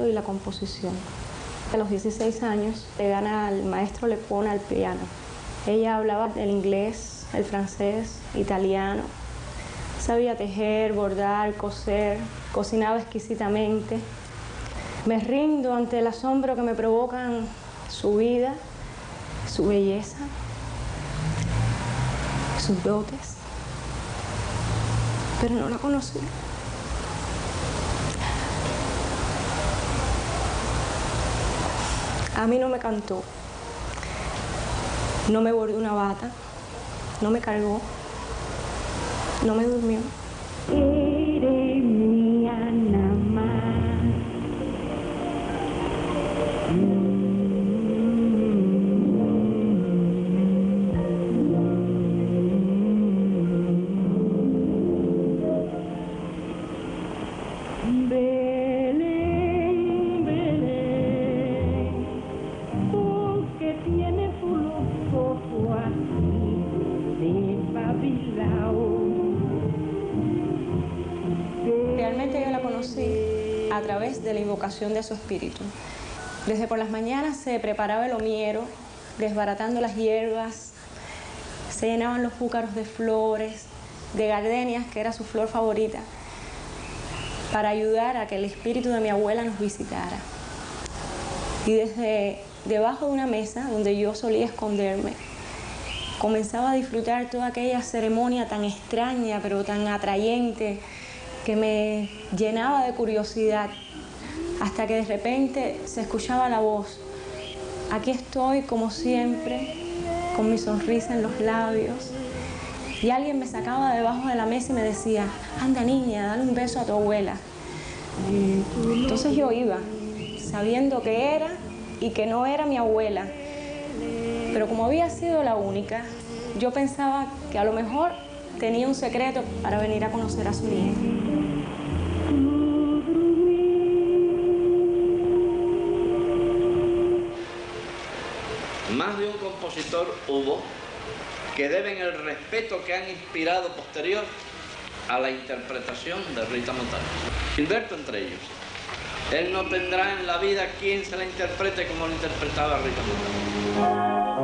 y la composición. A los 16 años le gana al maestro Lepona al piano. Ella hablaba el inglés, el francés, italiano. Sabía tejer, bordar, coser, cocinaba exquisitamente. Me rindo ante el asombro que me provocan su vida, su belleza, sus dotes. Pero no la conocí. A mí no me cantó, no me bordó una bata, no me cargó, no me durmió. Eres mía nada más. Realmente yo la conocí a través de la invocación de su espíritu. Desde por las mañanas se preparaba el homiero, desbaratando las hierbas, se llenaban los júcaros de flores, de gardenias, que era su flor favorita, para ayudar a que el espíritu de mi abuela nos visitara. Y desde debajo de una mesa, donde yo solía esconderme, comenzaba a disfrutar toda aquella ceremonia tan extraña, pero tan atrayente, que me llenaba de curiosidad, hasta que de repente se escuchaba la voz. Aquí estoy, como siempre, con mi sonrisa en los labios, y alguien me sacaba debajo de la mesa y me decía: anda niña, dale un beso a tu abuela. Entonces yo iba, sabiendo que era y que no era mi abuela, pero como había sido la única, yo pensaba que a lo mejor tenía un secreto para venir a conocer a su nieta. Más de un compositor hubo que deben el respeto que han inspirado posterior a la interpretación de Rita Montaner. Gilberto entre ellos. Él no tendrá en la vida quien se la interprete como lo interpretaba Rita Montaner.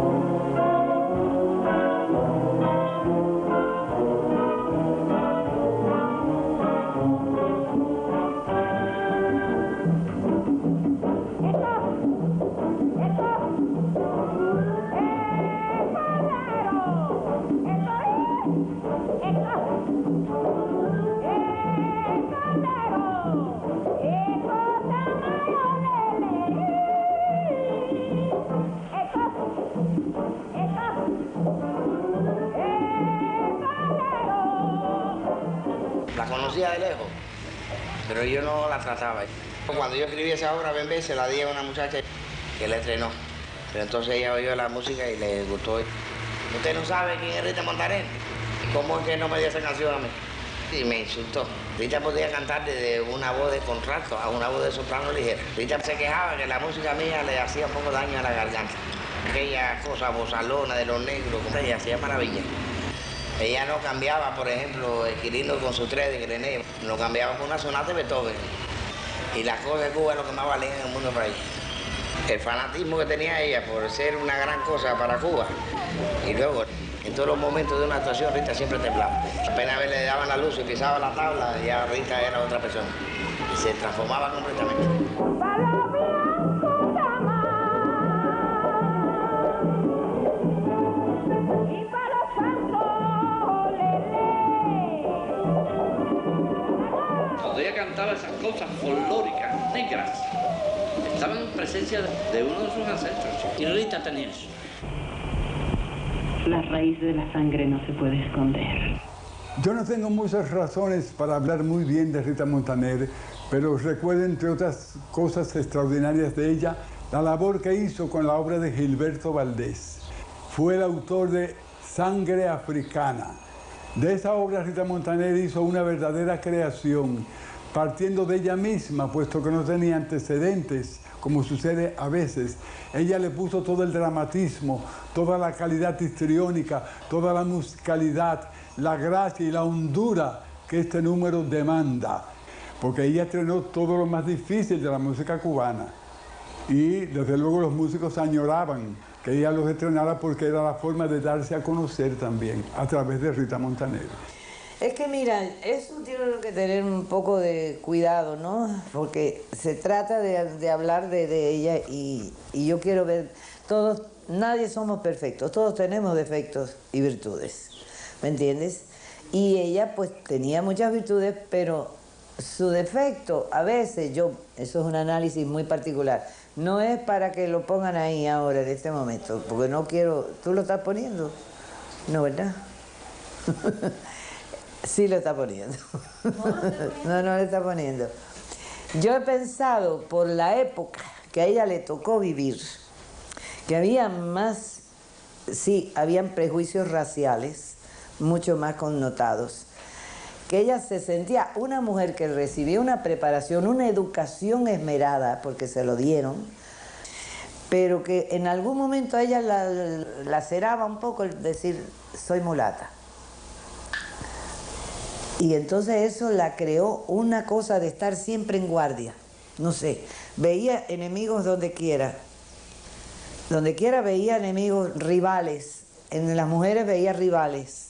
La conocía de lejos, pero yo no la trataba. Cuando yo escribí esa obra, Bembé, se la di a una muchacha que la estrenó. Pero entonces ella oyó la música y le gustó. ¿Usted no sabe quién es Rita Montaner? ¿Cómo es que no me dio esa canción a mí? Y me insultó. Rita podía cantar desde una voz de contralto a una voz de soprano ligera. Rita se quejaba que la música mía le hacía un poco daño a la garganta. Aquella cosa bozalona de los negros, ella hacía maravilla. Ella no cambiaba, por ejemplo, el Quirino con su 3 de Grené, lo cambiaba con una sonata de Beethoven. Y las cosas de Cuba es lo que más valía en el mundo para ella. El fanatismo que tenía ella por ser una gran cosa para Cuba. Y luego, en todos los momentos de una actuación, Rita siempre temblaba. Apenas le daban la luz y pisaba la tabla, ya Rita era otra persona. Y se transformaba completamente. Cuando ella cantaba esas cosas folclóricas, negras, estaba en presencia de uno de sus ancestros. Y Rita tenía eso. La raíz de la sangre no se puede esconder. Yo no tengo muchas razones para hablar muy bien de Rita Montaner, pero recuerdo, entre otras cosas extraordinarias de ella, la labor que hizo con la obra de Gilberto Valdés. Fue el autor de Sangre Africana. De esa obra Rita Montaner hizo una verdadera creación, partiendo de ella misma, puesto que no tenía antecedentes, como sucede a veces. Ella le puso todo el dramatismo, toda la calidad histriónica, toda la musicalidad, la gracia y la hondura que este número demanda. porque ella estrenó todo lo más difícil de la música cubana. Y desde luego los músicos añoraban que ella los estrenara porque era la forma de darse a conocer también a través de Rita Montaner. Es que mira, eso tiene que tener un poco de cuidado, ¿no? Porque se trata de hablar de ella y yo quiero ver, todos, nadie somos perfectos, todos tenemos defectos y virtudes, ¿me entiendes? Y ella pues tenía muchas virtudes, pero su defecto, a veces eso es un análisis muy particular, no es para que lo pongan ahí ahora, en este momento, porque no quiero, ¿tú lo estás poniendo? No, ¿verdad? Sí lo está poniendo. No lo está poniendo. Yo he pensado, por la época que a ella le tocó vivir, que había más, sí, habían prejuicios raciales, mucho más connotados, que ella se sentía una mujer que recibía una preparación, una educación esmerada, porque se lo dieron, pero que en algún momento a ella la laceraba un poco el decir, soy mulata. Y entonces eso la creó una cosa de estar siempre en guardia. No sé, veía enemigos donde quiera veía enemigos, rivales. En las mujeres veía rivales.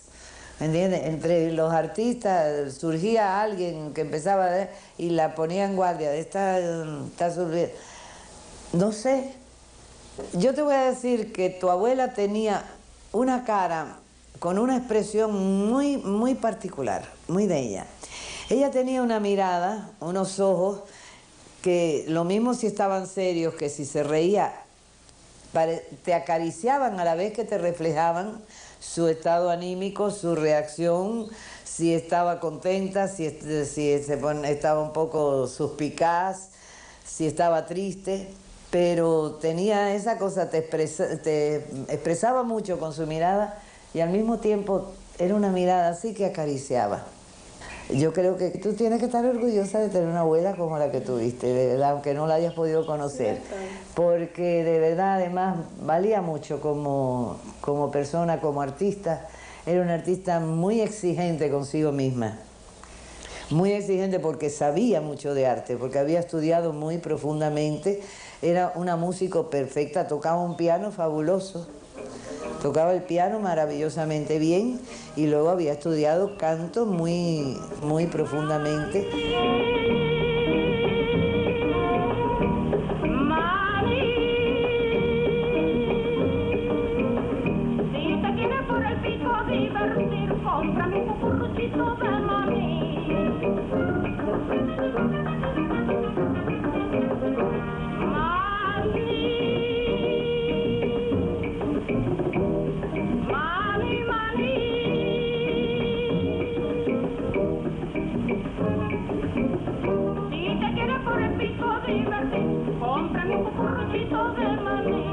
¿Me entiendes? Entre los artistas surgía alguien que empezaba y la ponía en guardia. Está surgiendo. No sé. Yo te voy a decir que tu abuela tenía una cara con una expresión muy, muy particular, muy de ella. Ella tenía una mirada, unos ojos, que lo mismo si estaban serios, que si se reía, te acariciaban a la vez que te reflejaban su estado anímico, su reacción, si estaba contenta, si estaba un poco suspicaz, si estaba triste, pero tenía esa cosa, te expresaba mucho con su mirada, y al mismo tiempo era una mirada así que acariciaba. Yo creo que tú tienes que estar orgullosa de tener una abuela como la que tuviste, de verdad, aunque no la hayas podido conocer. Porque de verdad, además, valía mucho como persona, como artista. Era una artista muy exigente consigo misma. Muy exigente porque sabía mucho de arte, porque había estudiado muy profundamente. Era una músico perfecta, tocaba un piano fabuloso. Tocaba el piano maravillosamente bien y luego había estudiado canto muy, muy profundamente. Si te quieres por el pico divertir, cómprame un cucuruchito de maní. Cómprame un cucuruchito de maní.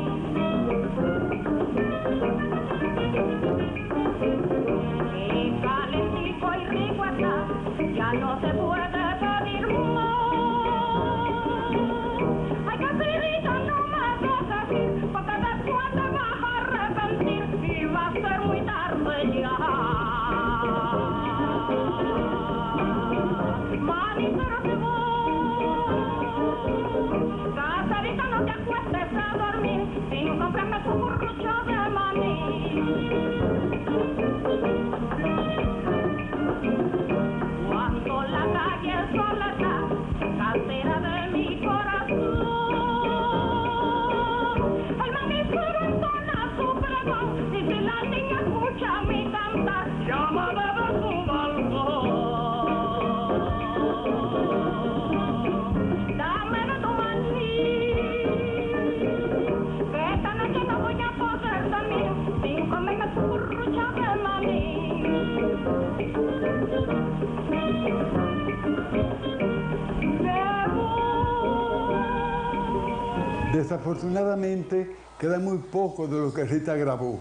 Y calentico y rico está, ya no se puede pedir más. Ay, caserita, no me dejes ir, porque después te vas a arrepentir y va a ser muy tarde ya. Manicero se va. Caserita, no te acuestes a dormir sin comprarme cucurucho de maní. Cuando la calle sola está, casera de mi corazón, el manicero entona su pregón y si la niña escucha mi cantar, llama desde su balcón. Dame de tu maní, que esta noche no voy a poder dormir sin comerme cucurucho de maní. Desafortunadamente queda muy poco de lo que Rita grabó.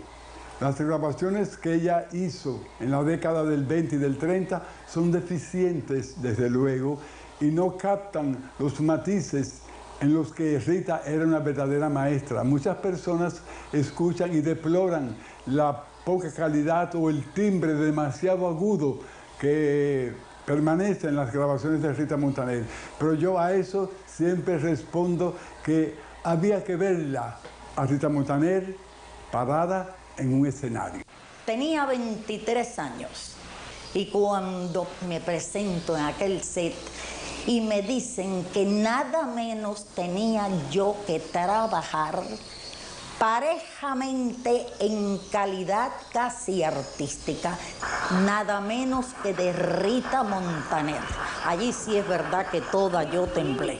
Las grabaciones que ella hizo en la década del 20 y del 30 son deficientes, desde luego, y no captan los matices en los que Rita era una verdadera maestra. Muchas personas escuchan y deploran la poca calidad o el timbre demasiado agudo que permanece en las grabaciones de Rita Montaner. Pero yo a eso siempre respondo que había que verla a Rita Montaner parada en un escenario. Tenía 23 años y cuando me presento en aquel set y me dicen que nada menos tenía yo que trabajar parejamente en calidad casi artística, nada menos que de Rita Montaner. Allí sí es verdad que toda yo temblé.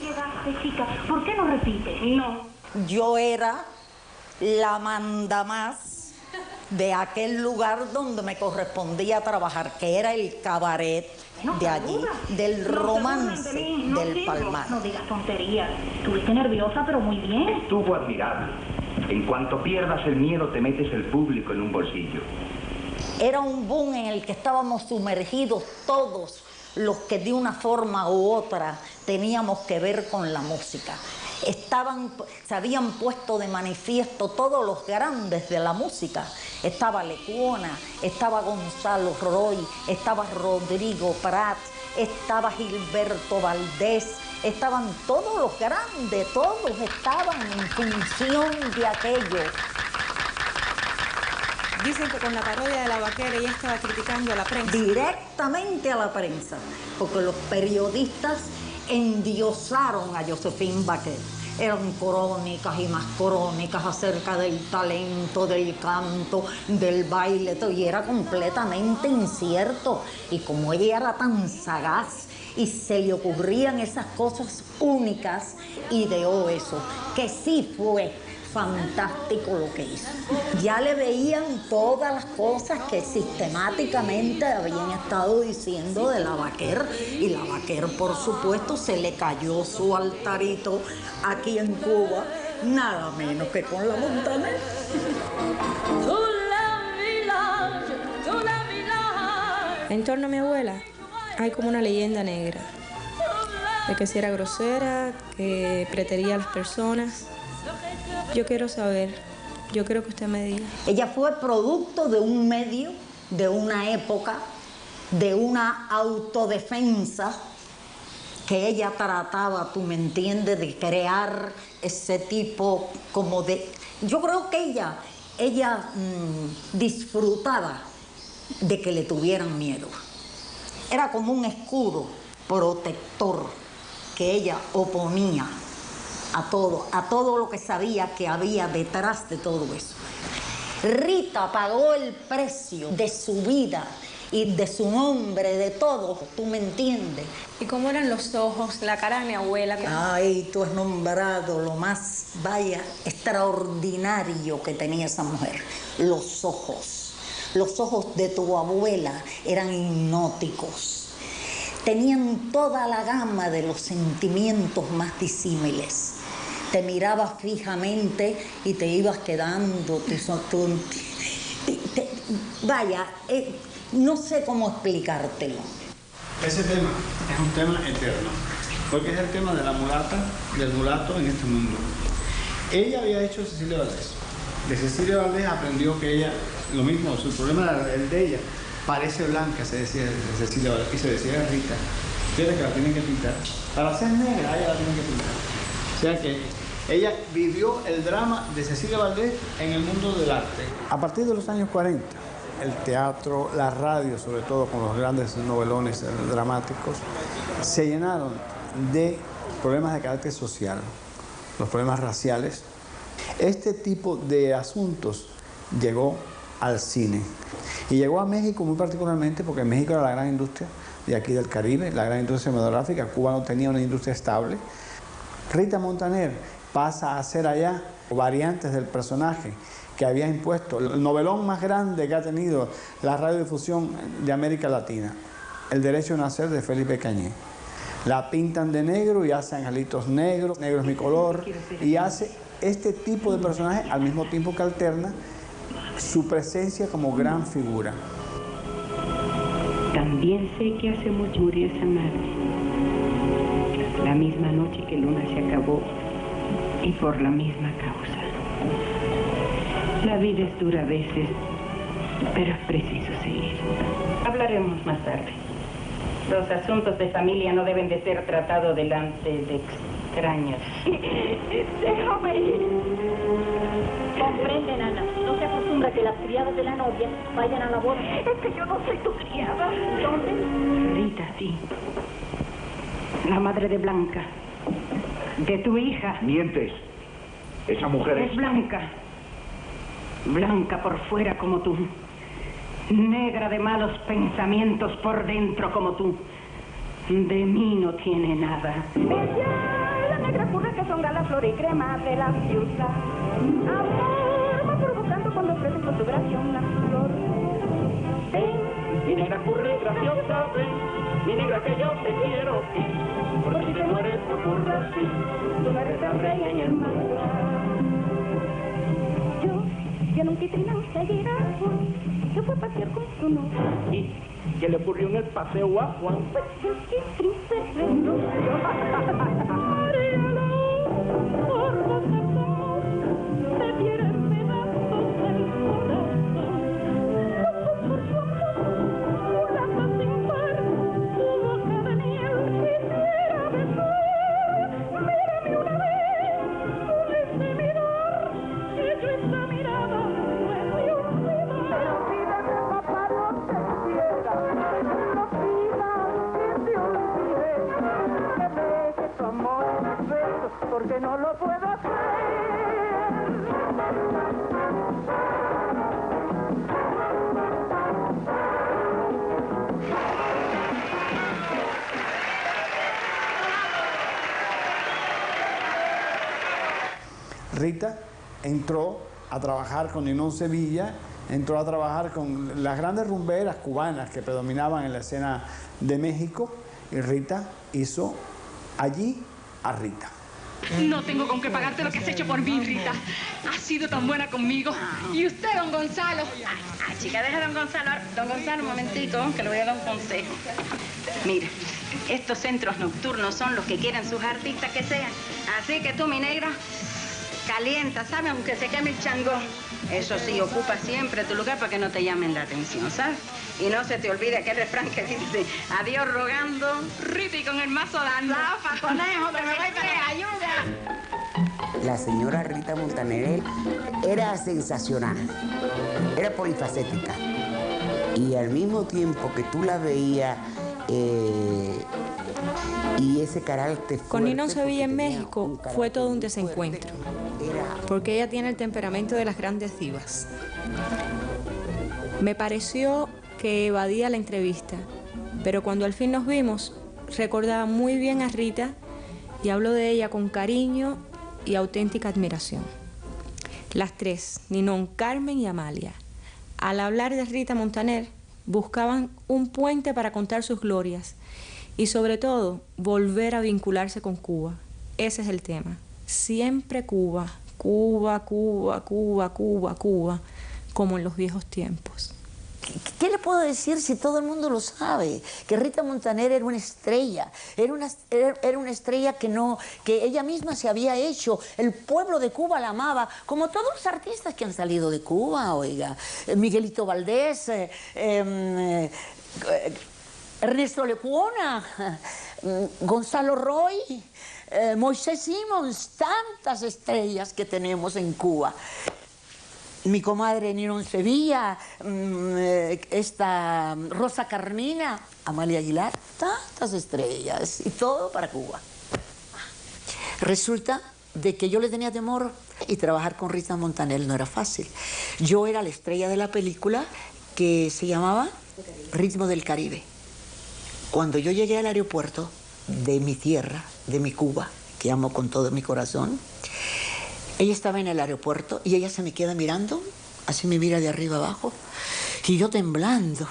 ¿Por qué no repite? No. Yo era la mandamás de aquel lugar donde me correspondía trabajar, que era el cabaret de allí, del romance del Palmar. No digas tonterías. Estuviste nerviosa, pero muy bien. Estuvo admirable. En cuanto pierdas el miedo, te metes el público en un bolsillo. Era un boom en el que estábamos sumergidos todos los que de una forma u otra teníamos que ver con la música. Se habían puesto de manifiesto todos los grandes de la música. Estaba Lecuona, estaba Gonzalo Roy, estaba Rodrigo Prat, estaba Gilberto Valdés, estaban todos los grandes, todos estaban en función de aquello. Dicen que con la parodia de La Vaquera ella estaba criticando a la prensa. Directamente a la prensa, porque los periodistas endiosaron a Josephine Baker. Eran crónicas y más crónicas acerca del talento, del canto, del baile, todo, y era completamente incierto. Y como ella era tan sagaz y se le ocurrían esas cosas únicas, ideó eso, que sí fue fantástico lo que hizo. Ya le veían todas las cosas que sistemáticamente habían estado diciendo de La Vaquer, y La Vaquer, por supuesto, se le cayó su altarito aquí en Cuba, nada menos que con la Montaner. En torno a mi abuela hay como una leyenda negra, de que si era grosera, que pretería a las personas. Yo quiero saber, yo quiero que usted me diga. Ella fue producto de un medio, de una época, de una autodefensa que ella trataba, tú me entiendes, de crear ese tipo como de... Yo creo que ella disfrutaba de que le tuvieran miedo. Era como un escudo protector que ella oponía a todo lo que sabía que había detrás de todo eso. Rita pagó el precio de su vida y de su nombre, de todo, tú me entiendes. ¿Y cómo eran los ojos, la cara de mi abuela? Ay, tú has nombrado lo más, vaya, extraordinario que tenía esa mujer. Los ojos de tu abuela eran hipnóticos. Tenían toda la gama de los sentimientos más disímiles. Te mirabas fijamente y te ibas quedando, vaya, no sé cómo explicártelo. Ese tema es un tema eterno, porque es el tema de la mulata, del mulato en este mundo. Ella había hecho Cecilia Valdés. De Cecilia Valdés aprendió que ella, lo mismo, su problema era el de ella, parece blanca, se decía de Cecilia Valdés, y se decía de Rita. Fíjate que la tienen que pintar. Para ser negra, ella la tienen que pintar. O sea que ella vivió el drama de Cecilia Valdés en el mundo del arte. A partir de los años 40, el teatro, la radio, sobre todo con los grandes novelones dramáticos, se llenaron de problemas de carácter social, los problemas raciales. Este tipo de asuntos llegó al cine y llegó a México muy particularmente porque México era la gran industria de aquí del Caribe, la gran industria cinematográfica. Cuba no tenía una industria estable. Rita Montaner pasa a ser allá variantes del personaje que había impuesto el novelón más grande que ha tenido la radiodifusión de América Latina, El derecho a nacer, de Felipe Cañé. La pintan de negro y hace angelitos negros, negro es mi color, y hace este tipo de personaje al mismo tiempo que alterna su presencia como gran figura. También sé que hace mucho murió esa madre. La misma noche que Luna se acabó y por la misma causa. La vida es dura a veces, pero es preciso seguir. Hablaremos más tarde. Los asuntos de familia no deben de ser tratados delante de extraños. Déjame ir. Comprende, Nana. No se acostumbra que las criadas de la novia vayan a la boda. Es que yo no soy tu criada. ¿Dónde? Rita, sí. La madre de Blanca. De tu hija. Mientes. Esa mujer Es Blanca. Blanca por fuera como tú. Negra de malos pensamientos por dentro como tú. De mí no tiene nada. Ella, la negra curra que son la flor y crema de la ciudad. Amor, va provocando cuando ofrece con tu gracia una flor. Ven, mi negra curra y graciosa, ven, mi negra que yo te quiero. Porque si te mueres tu curra, sí, tú no eres la reina ni el mando. Yo nunca hice enseguida, se fue a pasear con su novio. ¿Y qué le ocurrió en el paseo a Juan? Pues es que triste renunció. Por los amor, te diera pedazos del corazón. Por su amor, mulata sin par, su boca de miel quisiera besar. Mírame una vez, con ese mirar, que yo esa mirada puedo olvidar. Pero pídeme, papá, no te quiera, no pidas que te olvide, que me deje tu amor en mis besos, porque no lo puedo hacer. Rita entró a trabajar con Ninón Sevilla, entró a trabajar con las grandes rumberas cubanas que predominaban en la escena de México, y Rita hizo allí a Rita. No tengo con qué pagarte lo que has hecho por mí, Rita. Has sido tan buena conmigo. Y usted, don Gonzalo. Chica, deja a don Gonzalo. Don Gonzalo, un momentico, que le voy a dar un consejo. Mira, estos centros nocturnos son los que quieren sus artistas que sean. Así que tú, mi negra, calienta, ¿sabes? Aunque se queme el changón. Eso sí, ocupa siempre tu lugar para que no te llamen la atención, ¿sabes? Y no se te olvide aquel refrán que dice, adiós rogando, Rita y con el mazo dando. ¡Zafa, conejo, que me voy para ayuda! La señora Rita Montaner era sensacional, era polifacética. Y al mismo tiempo que tú la veías, y ese carácter con Ninón Sevilla en México fue todo un desencuentro, porque ella tiene el temperamento de las grandes divas. Me pareció que evadía la entrevista, pero cuando al fin nos vimos, recordaba muy bien a Rita y habló de ella con cariño y auténtica admiración. Las tres, Ninón, Carmen y Amalia, al hablar de Rita Montaner, buscaban un puente para contar sus glorias y sobre todo volver a vincularse con Cuba. Ese es el tema. Siempre Cuba, Cuba, Cuba, Cuba, Cuba, Cuba, como en los viejos tiempos. ¿Qué le puedo decir si todo el mundo lo sabe? Que Rita Montaner era una estrella, era una estrella que ella misma se había hecho. El pueblo de Cuba la amaba, como todos los artistas que han salido de Cuba, oiga. Miguelito Valdés, Ernesto Lecuona, Gonzalo Roy, Moisés Simons, tantas estrellas que tenemos en Cuba. Mi comadre Ninón Sevilla, esta Rosa Carmina, Amalia Aguilar, tantas estrellas y todo para Cuba. Resulta de que yo le tenía temor y trabajar con Rita Montaner no era fácil. Yo era la estrella de la película que se llamaba Ritmo del Caribe. Cuando yo llegué al aeropuerto de mi tierra, de mi Cuba, que amo con todo mi corazón, ella estaba en el aeropuerto y ella se me queda mirando, así me mira de arriba abajo, y yo temblando.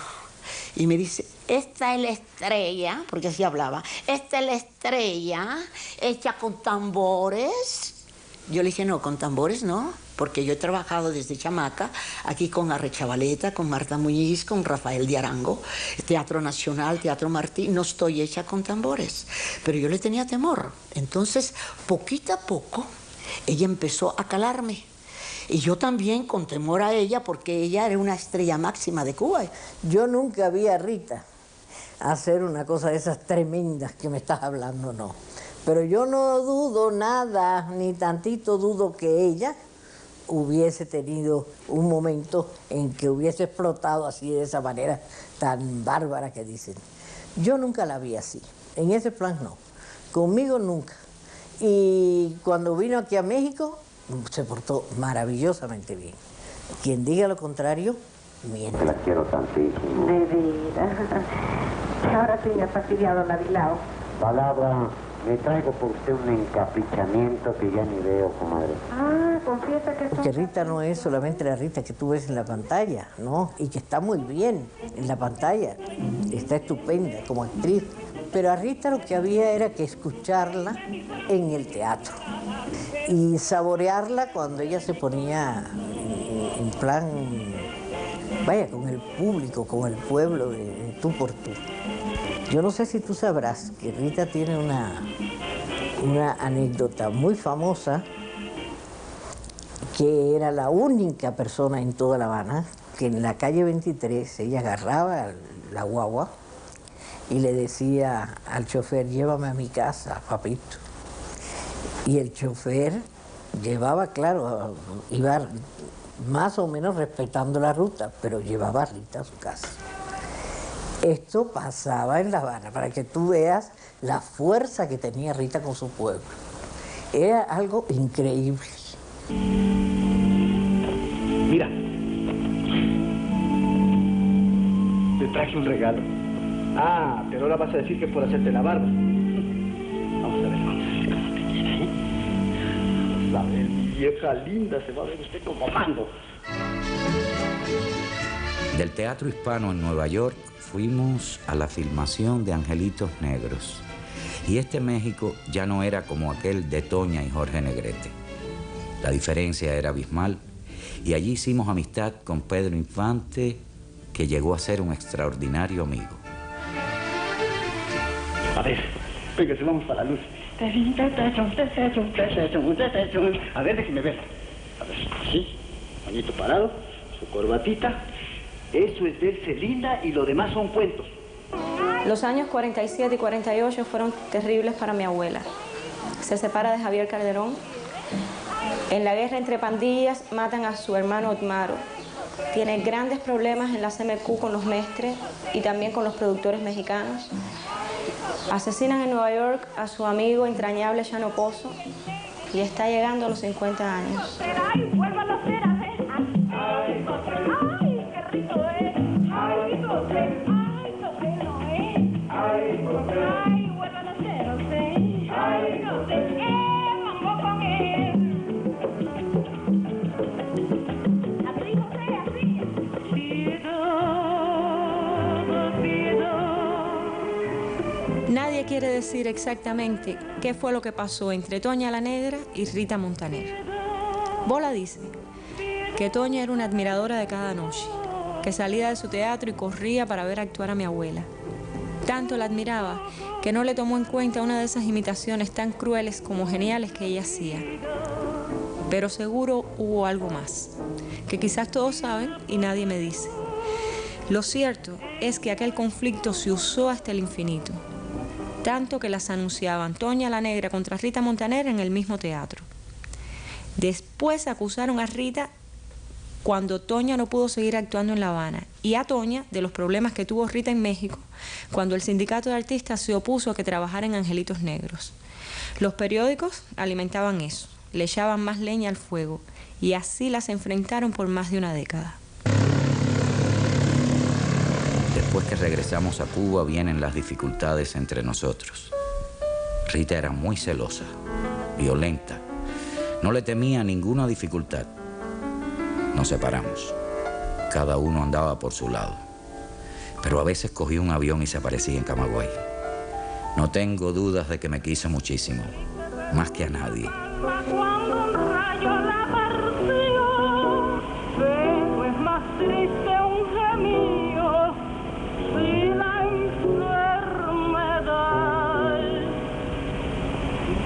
Y me dice, esta es la estrella, porque así hablaba, esta es la estrella hecha con tambores. Yo le dije, no, con tambores no, porque yo he trabajado desde chamaca aquí con Arrechavaleta, con Marta Muñiz, con Rafael de Arango, Teatro Nacional, Teatro Martí, no estoy hecha con tambores. Pero yo le tenía temor. Entonces, poquito a poco, ella empezó a calarme. Y yo también con temor a ella, porque ella era una estrella máxima de Cuba. Yo nunca vi a Rita, hacer una cosa de esas tremendas que me estás hablando, no. Pero yo no dudo nada, ni tantito dudo que ella hubiese tenido un momento en que hubiese explotado así de esa manera tan bárbara que dicen. Yo nunca la vi así, en ese plan no, conmigo nunca. Y cuando vino aquí a México se portó maravillosamente bien. Quien diga lo contrario, miente. La quiero tantísimo. De veras. Ahora sí me ha fastidiado la Vilao. Palabra, me traigo por usted un encaprichamiento que ya ni veo, comadre. Ah, confiesa que Porque Rita no es solamente la Rita que tú ves en la pantalla, ¿no? Y que está muy bien en la pantalla, está estupenda como actriz. Pero a Rita lo que había era que escucharla en el teatro y saborearla cuando ella se ponía en plan, vaya, con el público, con el pueblo, de tú por tú. Yo no sé si tú sabrás que Rita tiene una anécdota muy famosa, que era la única persona en toda La Habana que en la calle 23 ella agarraba la guagua y le decía al chofer, llévame a mi casa, papito. Y el chofer llevaba, claro, iba más o menos respetando la ruta, pero llevaba a Rita a su casa. Esto pasaba en La Habana, para que tú veas la fuerza que tenía Rita con su pueblo. Era algo increíble. Mira, te traje un regalo. Ah, pero ahora vas a decir que es por hacerte la barba. Vamos a ver, Vamos a ver, mi vieja linda, se va a ver usted como mando. Del Teatro Hispano en Nueva York fuimos a la filmación de Angelitos Negros. Y este México ya no era como aquel de Toña y Jorge Negrete. La diferencia era abismal y allí hicimos amistad con Pedro Infante, que llegó a ser un extraordinario amigo. A ver, véngase, vamos para la luz. A ver, déjeme ver. A ver, sí, manito parado, su corbatita. Eso es verse linda y lo demás son cuentos. Los años 47 y 48 fueron terribles para mi abuela. Se separa de Javier Calderón. En la guerra entre pandillas matan a su hermano Otmaro. Tiene grandes problemas en la CMQ con los mestres y también con los productores mexicanos. Asesinan en Nueva York a su amigo entrañable Chano Pozo y está llegando a los 50 años. ¡Ay, vuélvalo a hacer! ¡Ay, qué rico es! ¡Ay, José! ¡Ay, José no es! ¡Ay, José! ¡Ay, vuélvalo a hacer, José! ¡Ay, José! ¡Mambo con él! Así, José, así. Nadie quiere decir exactamente qué fue lo que pasó entre Toña la Negra y Rita Montaner. Bola dice que Toña era una admiradora de Cada Noche, que salía de su teatro y corría para ver actuar a mi abuela. Tanto la admiraba que no le tomó en cuenta una de esas imitaciones tan crueles como geniales que ella hacía. Pero seguro hubo algo más, que quizás todos saben y nadie me dice. Lo cierto es que aquel conflicto se usó hasta el infinito, tanto que las anunciaban Toña la Negra contra Rita Montaner en el mismo teatro. Después acusaron a Rita cuando Toña no pudo seguir actuando en La Habana y a Toña de los problemas que tuvo Rita en México cuando el sindicato de artistas se opuso a que trabajara en Angelitos Negros. Los periódicos alimentaban eso, le echaban más leña al fuego y así las enfrentaron por más de una década. Después que regresamos a Cuba vienen las dificultades entre nosotros. Rita era muy celosa, violenta. No le temía ninguna dificultad. Nos separamos. Cada uno andaba por su lado. Pero a veces cogía un avión y se aparecía en Camagüey. No tengo dudas de que me quiso muchísimo, más que a nadie. Cuando un rayo la partió, pero es más triste un gemido si la enfermedad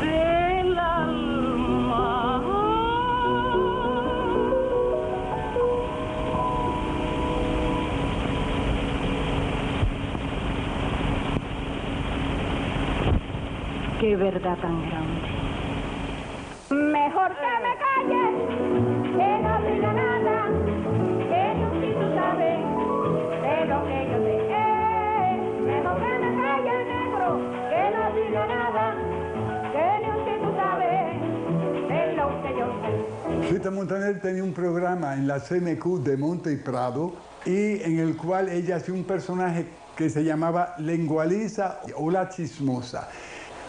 del alma. Qué verdad tan grande. Mejor que me calle, que no diga nada, que no si tú sabes de lo que yo sé. Mejor que me calle, negro, que no diga nada, que no si tú sabes de lo que yo sé. Rita Montaner tenía un programa en la CMQ de Monte y Prado y en el cual ella hacía un personaje que se llamaba Lengualiza o la Chismosa.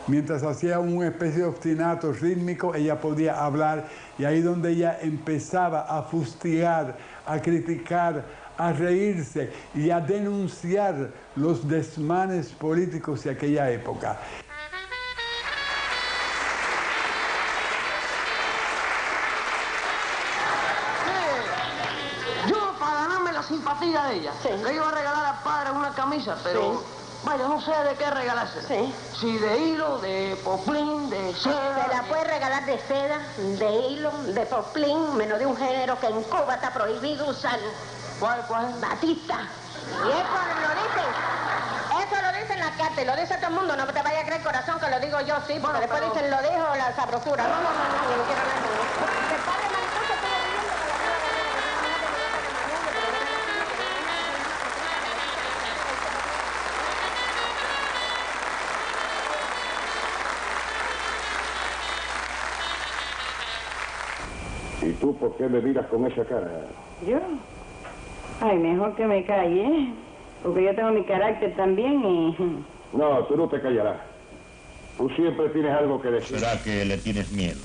Mientras hacía una especie de obstinato rítmico, ella podía hablar y ahí donde ella empezaba a fustigar, a criticar, a reírse y a denunciar los desmanes políticos de aquella época. Yo, para ganarme la simpatía de ella, le iba a regalar al padre una camisa, pero... Vaya, no sé de qué regalársela. Si de hilo, de poplín, de seda... Se la puede regalar de seda, de hilo, de poplín, menos de un género que en Cuba está prohibido usar. ¿Cuál? Batista. Y eso lo dicen las cartas y lo dice todo el mundo. No te vaya a creer, corazón, que lo digo yo, sí, porque después dicen lo dijo la sabrosura. No, yo no quiero hablar con eso. El padre Maricoso estuvo viviendo con la ¿Y tú por qué me miras con esa cara? ¿Yo? Ay, mejor que me calle, porque yo tengo mi carácter también y... No, tú no te callarás. Tú siempre tienes algo que decir. ¿Será que le tienes miedo?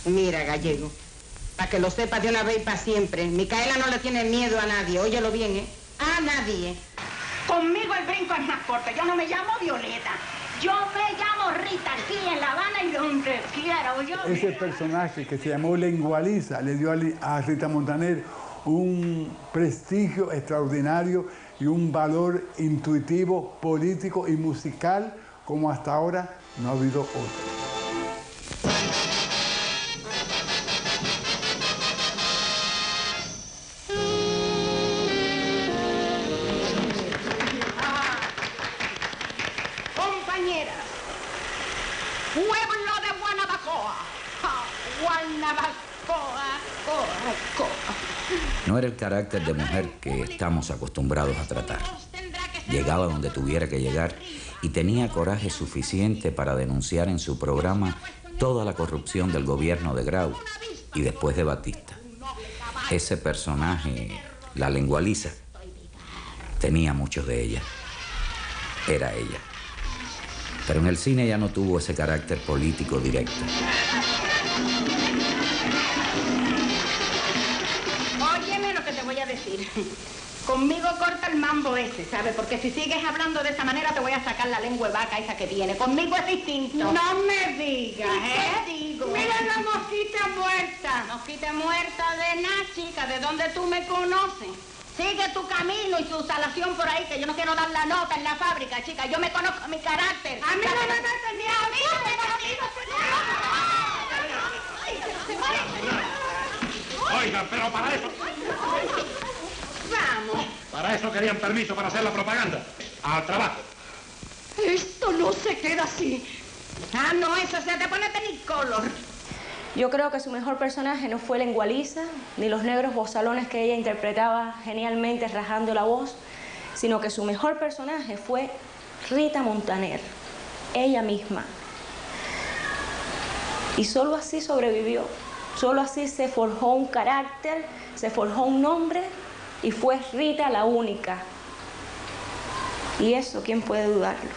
Mira, Gallego, para que lo sepas de una vez y para siempre, Micaela no le tiene miedo a nadie, óyelo bien, ¿eh? A nadie. Conmigo el brinco es más corto, yo no me llamo Violeta. Yo me llamo Rita, aquí en La Habana y donde quiera, ¿oyó? Ese personaje que se llamó Lengualiza le dio a Rita Montaner un prestigio extraordinario y un valor intuitivo, político y musical como hasta ahora no ha habido otro. Pueblo de Guanabacoa. No era el carácter de mujer que estamos acostumbrados a tratar. Llegaba donde tuviera que llegar y tenía coraje suficiente para denunciar en su programa toda la corrupción del gobierno de Grau y después de Batista. Ese personaje, la Lengualiza, tenía muchos de ella. Era ella. Pero en el cine ya no tuvo ese carácter político directo. Óyeme lo que te voy a decir. Conmigo corta el mambo ese, ¿sabes? Porque si sigues hablando de esa manera te voy a sacar la lengua de vaca esa que viene. Conmigo es distinto. No me digas, ¿Qué digo? Mira la mosquita muerta. Mosquita muerta de nada, chica. ¿De dónde tú me conoces? Sigue tu camino y tu salación por ahí, que yo no quiero dar la nota en la fábrica, chica. Yo me conozco mi carácter. A mí no me metes ni a mí, Oigan, pero para eso... Vamos. Para eso querían permiso para hacer la propaganda. Al trabajo. Esto no se queda así. Ah, no, eso se te pone tenicolor. Yo creo que su mejor personaje no fue Lengualiza, ni los negros bozalones que ella interpretaba genialmente rajando la voz, sino que su mejor personaje fue Rita Montaner, ella misma. Y solo así sobrevivió, solo así se forjó un carácter, se forjó un nombre y fue Rita la única. Y eso, ¿quién puede dudarlo?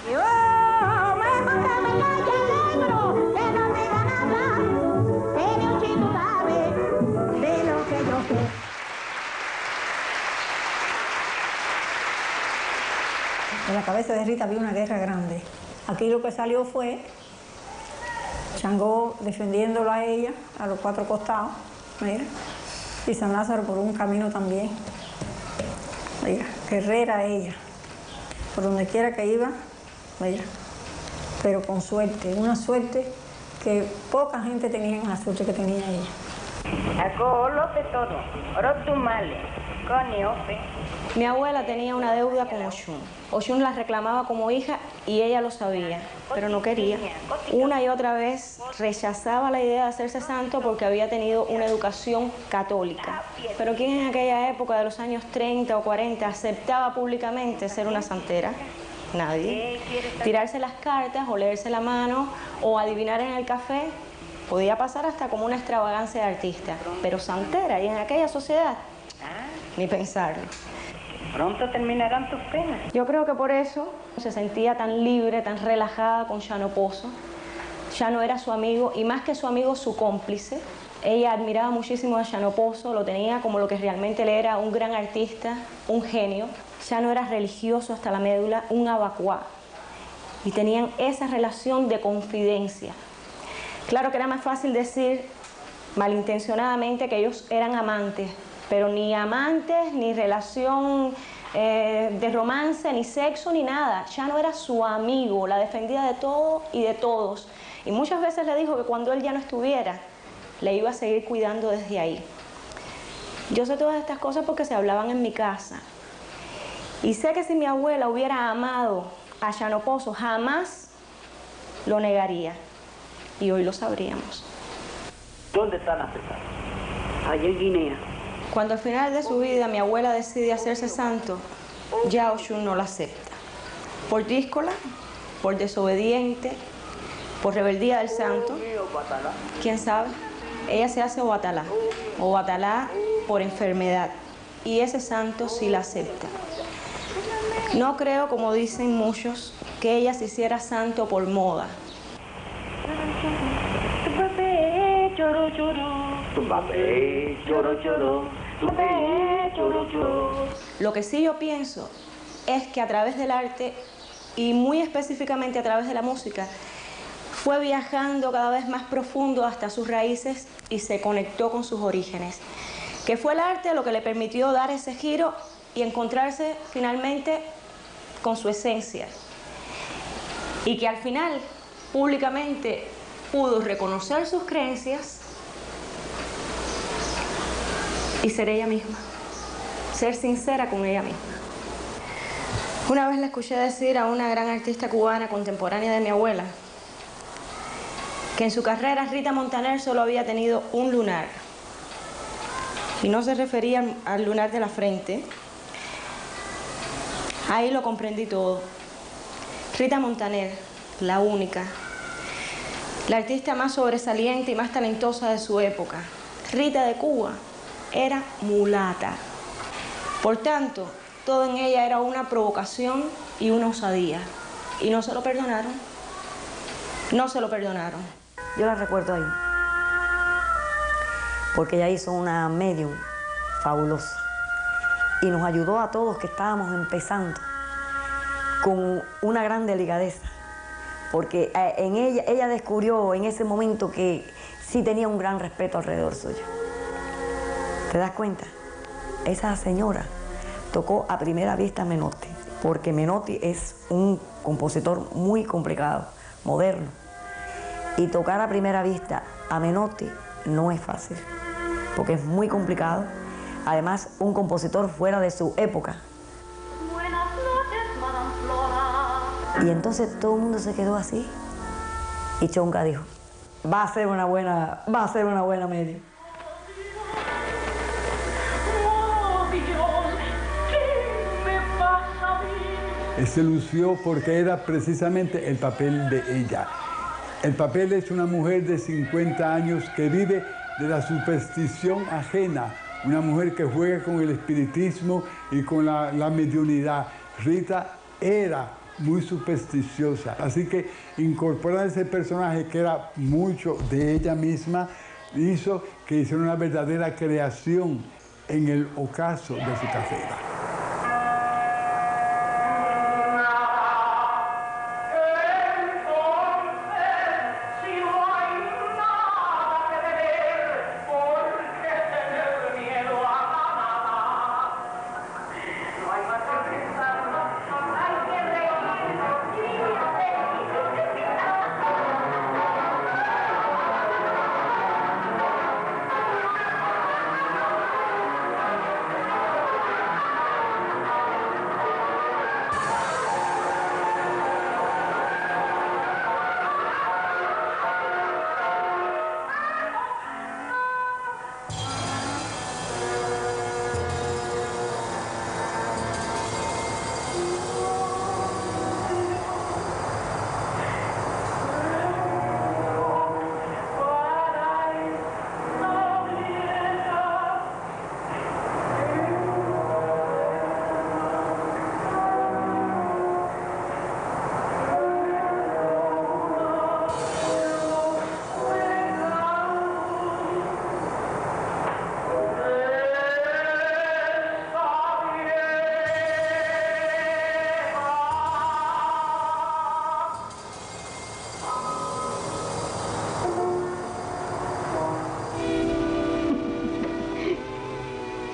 En la cabeza de Rita había una guerra grande. Aquí lo que salió fue Changó defendiéndolo a ella, a los cuatro costados, mira, y San Lázaro por un camino también. Mira, guerrera ella, por donde quiera que iba, mira, pero con suerte, una suerte que poca gente tenía la suerte que tenía ella. Mi abuela tenía una deuda con Oshun. Oshun la reclamaba como hija y ella lo sabía, pero no quería. Una y otra vez rechazaba la idea de hacerse santo porque había tenido una educación católica. Pero ¿quién en aquella época de los años 30 o 40 aceptaba públicamente ser una santera? Nadie. Tirarse las cartas o leerse la mano o adivinar en el café podía pasar hasta como una extravagancia de artista. Pero santera, y en aquella sociedad, ni pensarlo. Pronto terminarán tus penas. Yo creo que por eso se sentía tan libre, tan relajada con Chano Pozo. Chano era su amigo y más que su amigo, su cómplice. Ella admiraba muchísimo a Chano Pozo, lo tenía como lo que realmente le era, un gran artista, un genio. Chano era religioso hasta la médula, un abacuá. Y tenían esa relación de confidencia. Claro que era más fácil decir malintencionadamente que ellos eran amantes, pero ni amantes, ni relación de romance, ni sexo, ni nada. Chano era su amigo, la defendía de todo y de todos. Y muchas veces le dijo que cuando él ya no estuviera, le iba a seguir cuidando desde ahí. Yo sé todas estas cosas porque se hablaban en mi casa. Y sé que si mi abuela hubiera amado a Chano Pozo, jamás lo negaría. Y hoy lo sabríamos. ¿Dónde están las pesadas? Allá en Guinea. Cuando al final de su vida mi abuela decide hacerse santo, ya Oshun no la acepta. Por díscola, por desobediente, por rebeldía del santo, ¿quién sabe? Ella se hace Obatalá por enfermedad, y ese santo sí la acepta. No creo, como dicen muchos, que ella se hiciera santo por moda. Tu papé lloró, lloró. Tu papé lloró, lloró. Tu papé lloró, lloró. Lo que sí yo pienso es que a través del arte, y muy específicamente a través de la música, fue viajando cada vez más profundo hasta sus raíces y se conectó con sus orígenes. Que fue el arte lo que le permitió dar ese giro y encontrarse finalmente con su esencia. Y que al final, públicamente, pudo reconocer sus creencias y ser ella misma, ser sincera con ella misma. Una vez le escuché decir a una gran artista cubana contemporánea de mi abuela que en su carrera Rita Montaner solo había tenido un lunar, y no se refería al lunar de la frente. Ahí lo comprendí todo. Rita Montaner, la única, la artista más sobresaliente y más talentosa de su época. Rita de Cuba era mulata. Por tanto, todo en ella era una provocación y una osadía. Y no se lo perdonaron. No se lo perdonaron. Yo la recuerdo ahí, porque ella hizo una medium fabulosa y nos ayudó a todos que estábamos empezando con una gran delicadeza, porque en ella descubrió en ese momento que sí tenía un gran respeto alrededor suyo. ¿Te das cuenta? Esa señora tocó a primera vista a Menotti, porque Menotti es un compositor muy complicado, moderno. Y tocar a primera vista a Menotti no es fácil, porque es muy complicado. Además, un compositor fuera de su época. Buenas noches, Madame Flora. Y entonces todo el mundo se quedó así. Y Chonca dijo, va a ser una buena media. Oh, Dios, ¿qué me pasa a mí? Se lució porque era precisamente el papel de ella. El papel es una mujer de 50 años que vive de la superstición ajena, una mujer que juega con el espiritismo y con la mediunidad. Rita era muy supersticiosa, así que incorporar ese personaje que era mucho de ella misma hizo que hiciera una verdadera creación en el ocaso de su carrera.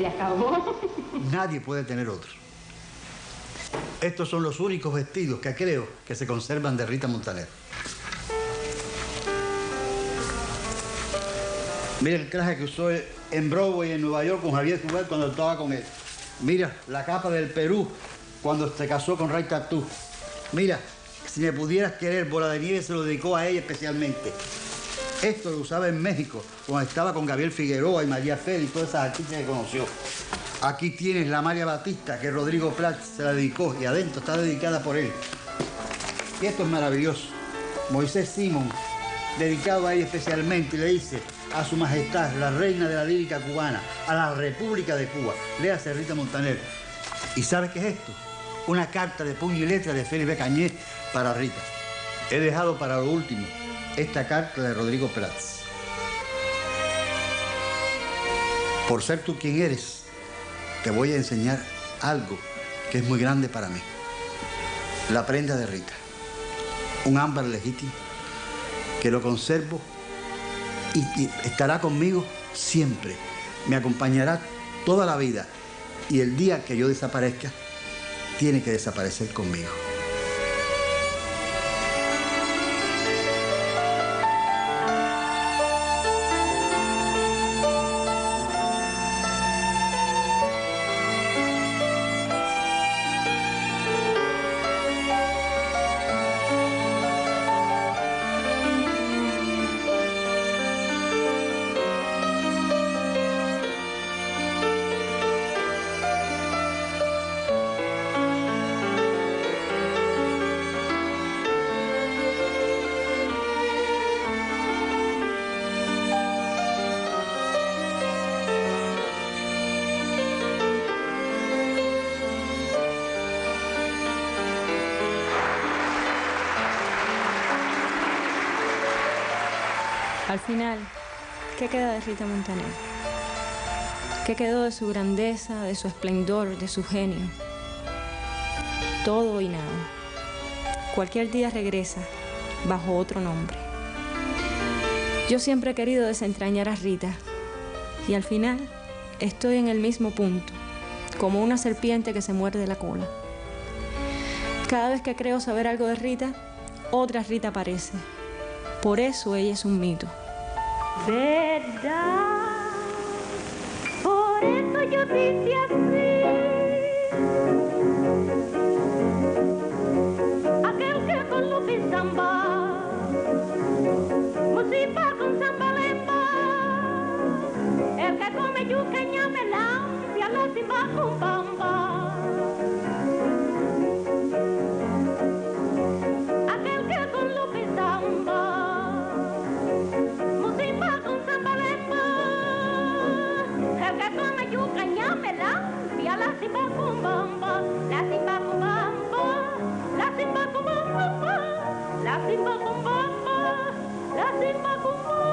se acabó. Nadie puede tener otro. Estos son los únicos vestidos que creo que se conservan de Rita Montaner. Mira el traje que usó en Broadway en Nueva York con Javier Cugat cuando estaba con él. Mira la capa del Perú cuando se casó con Ray Tatú. Mira, si me pudieras querer, Bola de Nieve se lo dedicó a ella especialmente. Esto lo usaba en México cuando estaba con Gabriel Figueroa y María Félix y todas esas artistas que conoció. Aquí tienes la María Batista que Rodrigo Prats se la dedicó y adentro está dedicada por él. Y esto es maravilloso. Moisés Simón, dedicado a ella especialmente, y le dice: a su majestad, la reina de la lírica cubana, a la República de Cuba. Léase Rita Montaner. ¿Y sabe qué es esto? Una carta de puño y letra de Félix Cañé para Rita. He dejado para lo último esta carta de Rodrigo Prats. Por ser tú quien eres, te voy a enseñar algo que es muy grande para mí. La prenda de Rita. Un ámbar legítimo que lo conservo y estará conmigo siempre. Me acompañará toda la vida. Y el día que yo desaparezca, tiene que desaparecer conmigo. Al final, ¿qué queda de Rita Montaner? ¿Qué quedó de su grandeza, de su esplendor, de su genio? Todo y nada. Cualquier día regresa, bajo otro nombre. Yo siempre he querido desentrañar a Rita, y al final estoy en el mismo punto, como una serpiente que se muerde la cola. Cada vez que creo saber algo de Rita, otra Rita aparece. Por eso ella es un mito. Verdad, por eso yo dice así. Aquel que con lupa y samba, musipa con sambalemba, el que come yuca y ñamelán, y a la simba con bamba. Aquel que con lupa y samba, la simba con bamba, la simba con bamba, la simba con bamba, la simba con bamba, la simba con bamba.